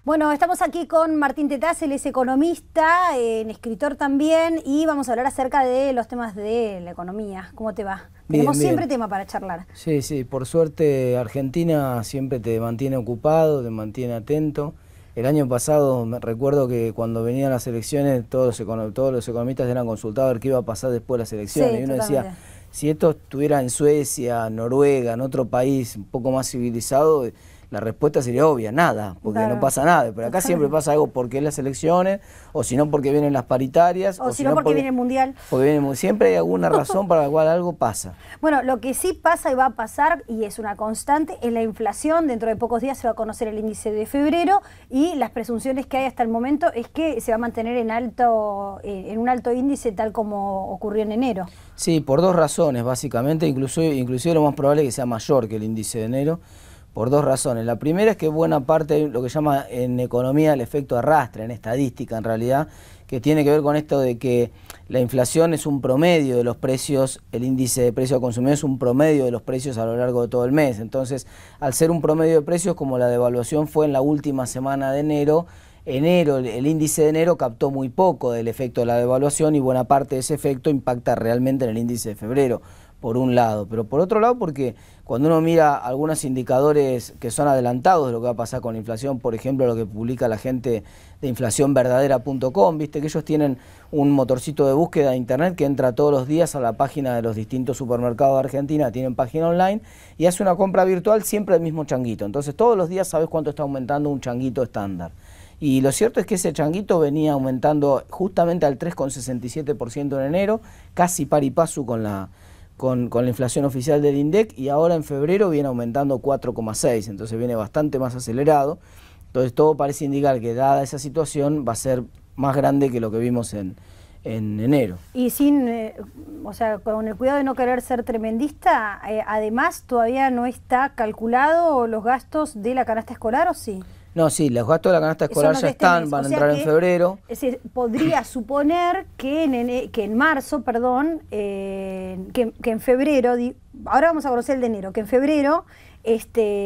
Bueno, estamos aquí con Martín Tetaz, él es economista, escritor también, y vamos a hablar acerca de los temas de la economía. ¿Cómo te va? Tenemos siempre tema para charlar. Sí, sí, por suerte Argentina siempre te mantiene ocupado, te mantiene atento. El año pasado me recuerdo que cuando venían las elecciones todos los economistas eran consultados a ver qué iba a pasar después de las elecciones. Sí, y uno totalmente. decía, si esto estuviera en Suecia, Noruega, en otro país un poco más civilizado, la respuesta sería obvia, nada, porque Claro. no pasa nada. Pero acá siempre pasa algo porque es las elecciones, o si no porque vienen las paritarias, O si no porque viene el Mundial. Siempre hay alguna razón para la cual algo pasa. Bueno, lo que sí pasa y va a pasar, y es una constante, es la inflación. Dentro de pocos días se va a conocer el índice de febrero y las presunciones que hay hasta el momento es que se va a mantener en un alto índice tal como ocurrió en enero. Sí, por dos razones básicamente, inclusive lo más probable es que sea mayor que el índice de enero, por dos razones. La primera es que buena parte, lo que llama en economía el efecto arrastre, en estadística en realidad, que tiene que ver con esto de que la inflación es un promedio de los precios, el índice de precio al consumidor es un promedio de los precios a lo largo de todo el mes. Entonces, al ser un promedio de precios, como la devaluación fue en la última semana de enero, el índice de enero captó muy poco del efecto de la devaluación y buena parte de ese efecto impacta realmente en el índice de febrero, por un lado. Pero por otro lado, porque cuando uno mira algunos indicadores que son adelantados de lo que va a pasar con la inflación, por ejemplo, lo que publica la gente de inflacionverdadera.com, viste que ellos tienen un motorcito de búsqueda de internet que entra todos los días a la página de los distintos supermercados de Argentina, tienen página online y hace una compra virtual siempre del mismo changuito. Entonces todos los días sabes cuánto está aumentando un changuito estándar. Y lo cierto es que ese changuito venía aumentando justamente al 3,67% en enero, casi par y paso con la inflación oficial del INDEC, y ahora en febrero viene aumentando 4,6%, entonces viene bastante más acelerado. Entonces todo parece indicar que dada esa situación va a ser más grande que lo que vimos en enero. Y o sea, con el cuidado de no querer ser tremendista, además todavía no está calculado los gastos de la canasta escolar, ¿o sí? No, sí, los gastos de la canasta escolar ya están, van a entrar en febrero. Es decir, podría suponer que en marzo, perdón, que en febrero, ahora vamos a conocer el de enero, que en febrero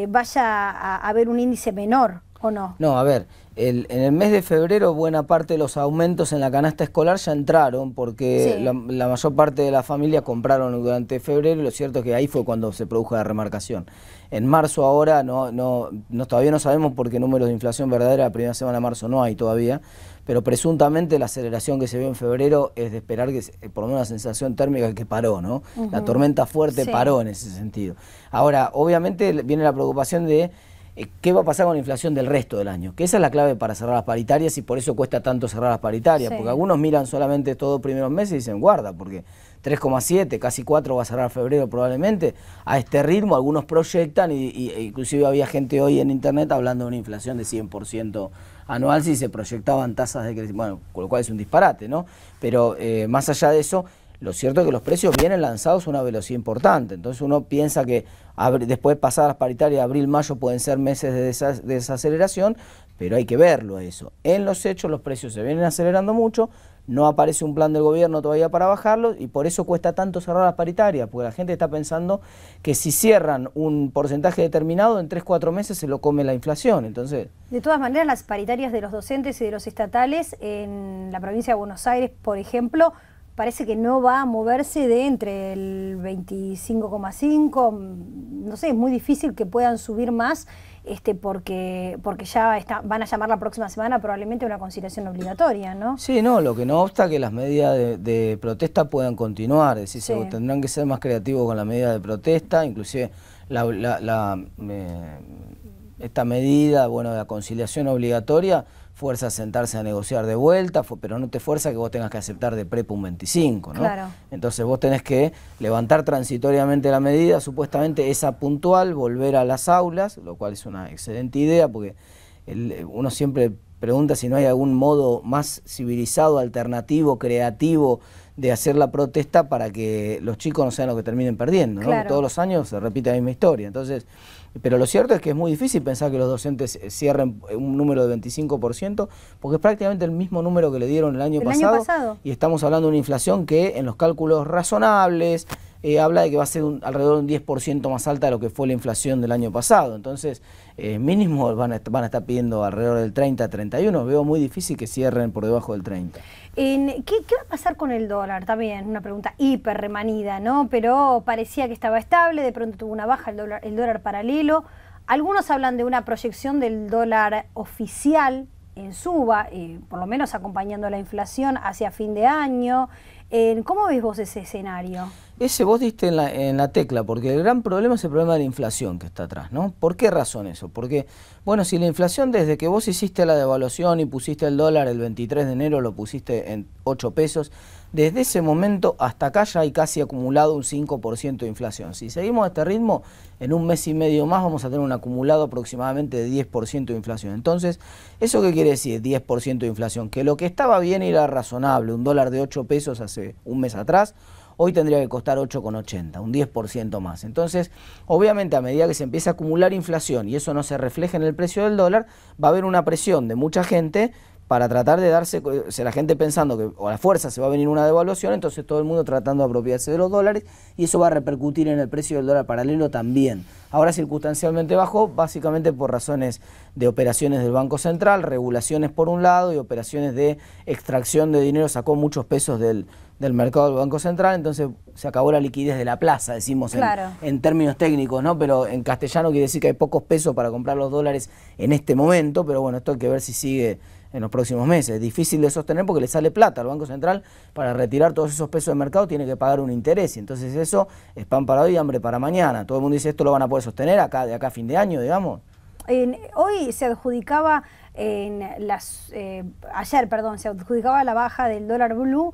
vaya a haber un índice menor, ¿o no? No, a ver, en el mes de febrero buena parte de los aumentos en la canasta escolar ya entraron porque Sí. la mayor parte de la familia compraron durante febrero y lo cierto es que ahí fue cuando se produjo la remarcación. En marzo ahora todavía no sabemos porque números de inflación verdadera la primera semana de marzo no hay todavía, pero presuntamente la aceleración que se vio en febrero es de esperar que, por lo menos la sensación térmica que paró, ¿no? La tormenta fuerte paró en ese sentido. Ahora, obviamente viene la preocupación de ¿qué va a pasar con la inflación del resto del año? Que esa es la clave para cerrar las paritarias y por eso cuesta tanto cerrar las paritarias, porque algunos miran solamente estos 2 primeros meses y dicen, guarda, porque 3,7, casi 4 va a cerrar febrero probablemente. A este ritmo algunos proyectan, inclusive había gente hoy en internet hablando de una inflación de 100% anual si se proyectaban tasas de crecimiento, bueno, con lo cual es un disparate, ¿no? Pero más allá de eso, lo cierto es que los precios vienen lanzados a una velocidad importante, entonces uno piensa que después de pasar las paritarias, abril, mayo pueden ser meses de desaceleración, pero hay que verlo eso. En los hechos los precios se vienen acelerando mucho, no aparece un plan del gobierno todavía para bajarlos y por eso cuesta tanto cerrar las paritarias, porque la gente está pensando que si cierran un porcentaje determinado, en 3-4 meses se lo come la inflación. Entonces, de todas maneras, las paritarias de los docentes y de los estatales en la provincia de Buenos Aires, por ejemplo, parece que no va a moverse de entre el 25,5, no sé, es muy difícil que puedan subir más, porque ya van a llamar la próxima semana probablemente a una conciliación obligatoria, ¿no? Sí, no, lo que no obsta que las medidas de protesta puedan continuar, es decir, Sí. tendrán que ser más creativos con la medida de protesta, inclusive esta medida, bueno, de la conciliación obligatoria, fuerza a sentarse a negociar de vuelta, pero no te fuerza que vos tengas que aceptar de prepo un 25, ¿no? Claro. Entonces vos tenés que levantar transitoriamente la medida, supuestamente esa puntual, volver a las aulas, lo cual es una excelente idea, porque uno siempre pregunta si no hay algún modo más civilizado, alternativo, creativo de hacer la protesta para que los chicos no sean los que terminen perdiendo, ¿no? Claro. Todos los años se repite la misma historia. Entonces, pero lo cierto es que es muy difícil pensar que los docentes cierren un número de 25%, porque es prácticamente el mismo número que le dieron el año pasado. Año pasado. Y estamos hablando de una inflación que en los cálculos razonables, habla de que va a ser alrededor de un 10% más alta de lo que fue la inflación del año pasado. Entonces, mínimo van a estar pidiendo alrededor del 30, 31. Veo muy difícil que cierren por debajo del 30. ¿Qué va a pasar con el dólar? También una pregunta hiper remanida, ¿no? Pero parecía que estaba estable, de pronto tuvo una baja el dólar paralelo. Algunos hablan de una proyección del dólar oficial en suba, por lo menos acompañando la inflación hacia fin de año. ¿Cómo ves vos ese escenario? Ese vos diste en la tecla, porque el gran problema es el problema de la inflación que está atrás, ¿no? ¿Por qué razón eso? Porque, bueno, si la inflación desde que vos hiciste la devaluación y pusiste el dólar el 23 de enero, lo pusiste en 8 pesos, desde ese momento hasta acá ya hay casi acumulado un 5% de inflación. Si seguimos a este ritmo, en un mes y medio más vamos a tener un acumulado aproximadamente de 10% de inflación. Entonces, ¿eso qué quiere decir, 10% de inflación? Que lo que estaba bien era razonable, un dólar de 8 pesos hace un mes atrás, hoy tendría que costar 8,80, un 10% más. Entonces, obviamente, a medida que se empieza a acumular inflación y eso no se refleja en el precio del dólar, va a haber una presión de mucha gente para tratar de darse, o sea, la gente pensando que a la fuerza se va a venir una devaluación, entonces todo el mundo tratando de apropiarse de los dólares y eso va a repercutir en el precio del dólar paralelo también. Ahora circunstancialmente bajó, básicamente por razones de operaciones del Banco Central, regulaciones por un lado y operaciones de extracción de dinero, sacó muchos pesos del mercado del Banco Central, entonces se acabó la liquidez de la plaza, decimos claro, en términos técnicos, ¿no? Pero en castellano quiere decir que hay pocos pesos para comprar los dólares en este momento, pero bueno, esto hay que ver si sigue en los próximos meses. Es difícil de sostener porque le sale plata al Banco Central para retirar todos esos pesos del mercado, tiene que pagar un interés, y entonces eso es pan para hoy y hambre para mañana. Todo el mundo dice esto lo van a poder sostener de acá a fin de año, digamos. Hoy se adjudicaba ayer se adjudicaba la baja del dólar blue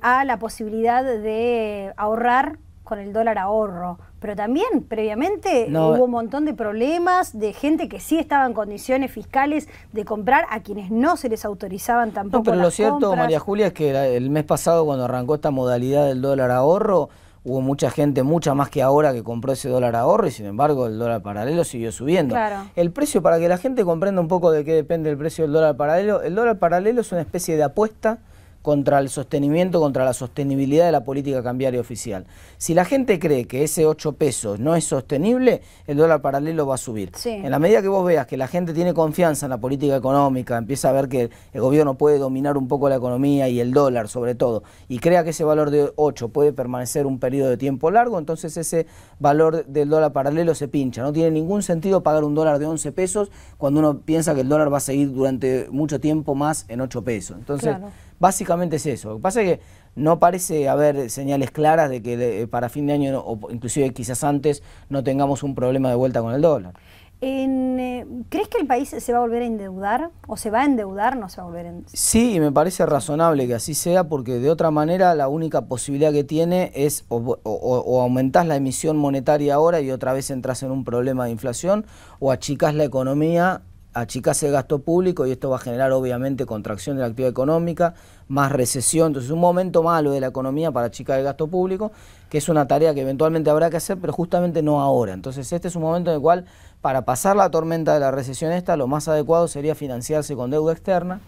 a la posibilidad de ahorrar con el dólar ahorro, pero también previamente hubo un montón de problemas de gente que sí estaba en condiciones fiscales de comprar a quienes no se les autorizaban tampoco. No, pero lo cierto, María Julia, es que el mes pasado cuando arrancó esta modalidad del dólar ahorro, hubo mucha gente, mucha más que ahora, que compró ese dólar ahorro y sin embargo el dólar paralelo siguió subiendo. Claro. El precio, para que la gente comprenda un poco de qué depende el precio del dólar paralelo es una especie de apuesta contra el sostenimiento, contra la sostenibilidad de la política cambiaria oficial. Si la gente cree que ese 8 pesos no es sostenible, el dólar paralelo va a subir. Sí. En la medida que vos veas que la gente tiene confianza en la política económica, empieza a ver que el gobierno puede dominar un poco la economía y el dólar sobre todo, y crea que ese valor de 8 puede permanecer un periodo de tiempo largo, entonces ese valor del dólar paralelo se pincha. No tiene ningún sentido pagar un dólar de 11 pesos cuando uno piensa que el dólar va a seguir durante mucho tiempo más en 8 pesos. Entonces, claro, básicamente es eso. Lo que pasa es que no parece haber señales claras de que para fin de año, o inclusive quizás antes, no tengamos un problema de vuelta con el dólar. ¿Crees que el país se va a volver a endeudar? ¿O se va a endeudar? ¿No se va a volver a endeudar? Sí, y me parece razonable que así sea, porque de otra manera la única posibilidad que tiene es o aumentás la emisión monetaria ahora y otra vez entras en un problema de inflación, o achicás la economía, achicás el gasto público y esto va a generar obviamente contracción de la actividad económica, más recesión. Entonces un momento malo de la economía para achicar el gasto público, que es una tarea que eventualmente habrá que hacer, pero justamente no ahora. Entonces este es un momento en el cual, para pasar la tormenta de la recesión esta, lo más adecuado sería financiarse con deuda externa,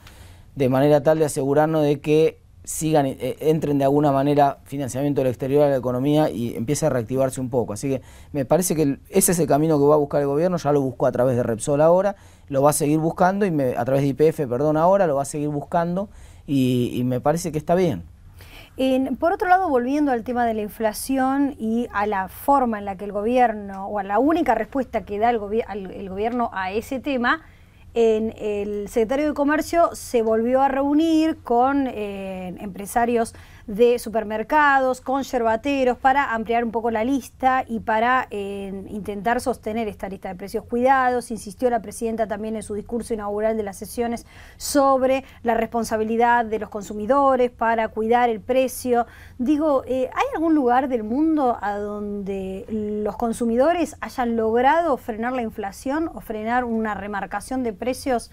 de manera tal de asegurarnos de que entren de alguna manera financiamiento del exterior a la economía y empiece a reactivarse un poco. Así que me parece que ese es el camino que va a buscar el gobierno, ya lo buscó a través de Repsol ahora, lo va a seguir buscando, a través de YPF, ahora lo va a seguir buscando y me parece que está bien. Por otro lado, volviendo al tema de la inflación y a la forma en la que el gobierno, o a la única respuesta que da el gobierno a ese tema, el secretario de Comercio se volvió a reunir con empresarios de supermercados, con yerbateros, para ampliar un poco la lista y para intentar sostener esta lista de precios cuidados. Insistió la presidenta también en su discurso inaugural de las sesiones sobre la responsabilidad de los consumidores para cuidar el precio. Digo, ¿hay algún lugar del mundo a donde los consumidores hayan logrado frenar la inflación o frenar una remarcación de precios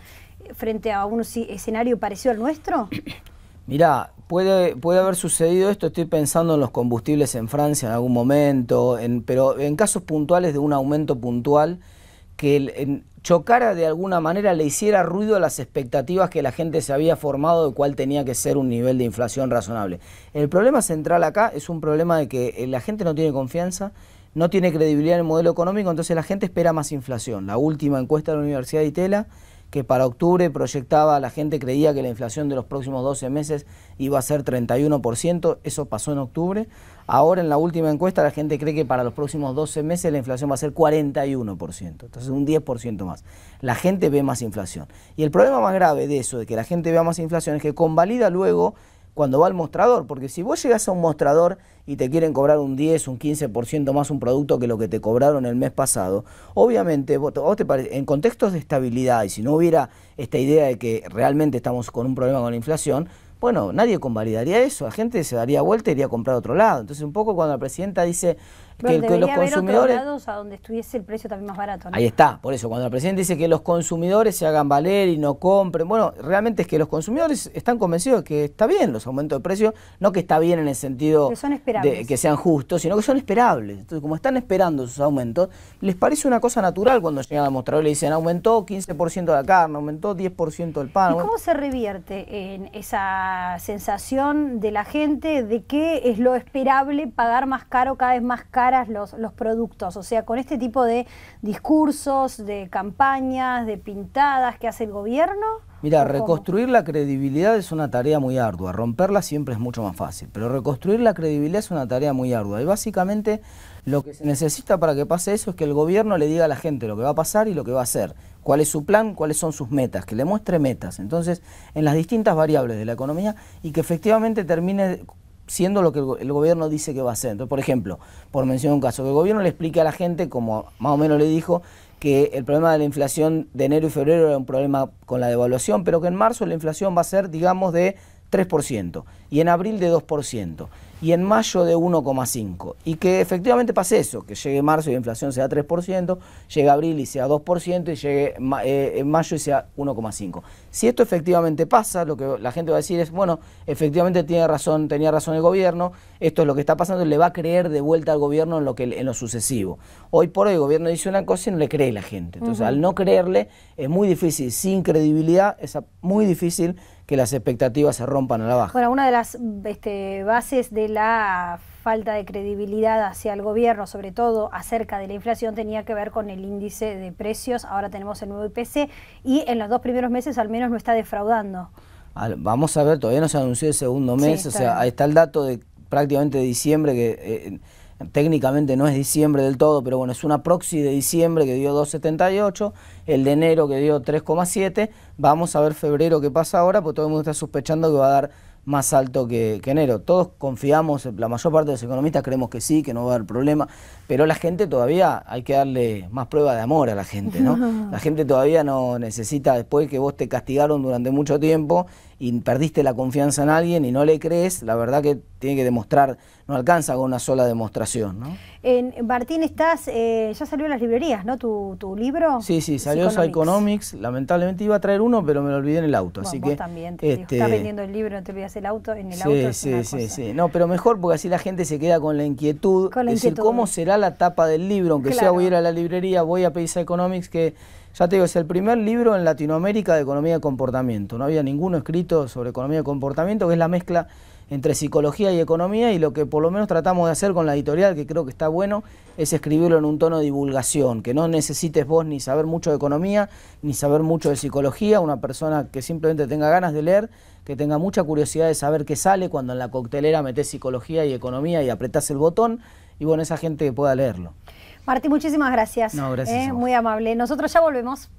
frente a un escenario parecido al nuestro? Mirá, puede haber sucedido esto, estoy pensando en los combustibles en Francia en algún momento, pero en casos puntuales de un aumento puntual, que chocara de alguna manera, le hiciera ruido a las expectativas que la gente se había formado de cuál tenía que ser un nivel de inflación razonable. El problema central acá es un problema de que la gente no tiene confianza, no tiene credibilidad en el modelo económico, entonces la gente espera más inflación. La última encuesta de la Universidad de Itela, que para octubre proyectaba, la gente creía que la inflación de los próximos 12 meses iba a ser 31%, eso pasó en octubre. Ahora en la última encuesta la gente cree que para los próximos 12 meses la inflación va a ser 41%, entonces un 10% más. La gente ve más inflación. Y el problema más grave de eso, de que la gente vea más inflación, es que convalida luego cuando va al mostrador, porque si vos llegás a un mostrador y te quieren cobrar un 10, un 15% más un producto que lo que te cobraron el mes pasado, obviamente en contextos de estabilidad, y si no hubiera esta idea de que realmente estamos con un problema con la inflación, bueno, nadie convalidaría eso, la gente se daría vuelta y iría a comprar a otro lado. Entonces un poco cuando la presidenta dice que los consumidores... haber otros lados a donde estuviese el precio también más barato, ¿no? Ahí está, por eso, cuando la presidenta dice que los consumidores se hagan valer y no compren, bueno, realmente es que los consumidores están convencidos de que está bien los aumentos de precios, no que está bien en el sentido que son esperables, de que sean justos, sino que son esperables. Entonces, como están esperando sus aumentos, les parece una cosa natural cuando llegan al mostrador y le dicen aumentó 15% la carne, aumentó 10% el pan. ¿Y cómo se revierte en esa sensación de la gente de que es lo esperable pagar más caro, cada vez más caros los productos? O sea, con este tipo de discursos, de campañas, de pintadas que hace el gobierno. Mira, reconstruir la credibilidad es una tarea muy ardua, romperla siempre es mucho más fácil, pero reconstruir la credibilidad es una tarea muy ardua y básicamente lo que se necesita para que pase eso es que el gobierno le diga a la gente lo que va a pasar y lo que va a hacer, cuál es su plan, cuáles son sus metas, que le muestre metas, entonces en las distintas variables de la economía y que efectivamente termine siendo lo que el gobierno dice que va a hacer. Entonces, por ejemplo, por mencionar un caso, que el gobierno le explique a la gente, como más o menos le dijo, que el problema de la inflación de enero y febrero era un problema con la devaluación, pero que en marzo la inflación va a ser, digamos, de 3%, y en abril de 2%, y en mayo de 1,5%, y que efectivamente pase eso, que llegue marzo y la inflación sea 3%, llegue abril y sea 2%, y llegue en mayo y sea 1,5%. Si esto efectivamente pasa, lo que la gente va a decir es, bueno, efectivamente tenía razón el gobierno, esto es lo que está pasando, le va a creer de vuelta al gobierno en lo sucesivo. Hoy por hoy el gobierno dice una cosa y no le cree la gente, entonces al no creerle es muy difícil, sin credibilidad, es muy difícil que las expectativas se rompan a la baja. Bueno, una de las bases de la falta de credibilidad hacia el gobierno, sobre todo acerca de la inflación, tenía que ver con el índice de precios. Ahora tenemos el nuevo IPC y en los 2 primeros meses al menos no está defraudando. Vamos a ver, todavía no se anunció el segundo mes, o sea, ahí está el dato de prácticamente de diciembre, que técnicamente no es diciembre del todo, pero bueno, es una proxy de diciembre que dio 2,78, el de enero que dio 3,7, vamos a ver febrero qué pasa ahora, porque todo el mundo está sospechando que va a dar más alto que enero. Todos confiamos, la mayor parte de los economistas creemos que sí, que no va a haber problema, pero la gente todavía hay que darle más prueba de amor a la gente, ¿no? La gente todavía no necesita, después que vos te castigaron durante mucho tiempo y perdiste la confianza en alguien y no le crees, la verdad que tiene que demostrar, no alcanza con una sola demostración, ¿no? Martín, ya salió en las librerías, ¿no? ¿Tu libro? Sí, salió Psychonomics, lamentablemente iba a traer uno, pero me lo olvidé en el auto, así vos que... también, estás vendiendo el libro, no te olvidas el auto, en el auto es una cosa. Sí, no, pero mejor porque así la gente se queda con la inquietud, de decir, ¿cómo será la tapa del libro? Aunque sea voy a ir a la librería, voy a pedir Psychonomics, que ya te digo, es el primer libro en Latinoamérica de economía de comportamiento, no había ninguno escrito sobre economía de comportamiento, que es la mezcla entre psicología y economía, y lo que por lo menos tratamos de hacer con la editorial, que creo que está bueno, es escribirlo en un tono de divulgación, que no necesites vos ni saber mucho de economía, ni saber mucho de psicología, una persona que simplemente tenga ganas de leer, que tenga mucha curiosidad de saber qué sale cuando en la coctelera metés psicología y economía y apretás el botón, y bueno, esa gente que pueda leerlo. Martín, muchísimas gracias. No, gracias. Muy amable. Nosotros ya volvemos.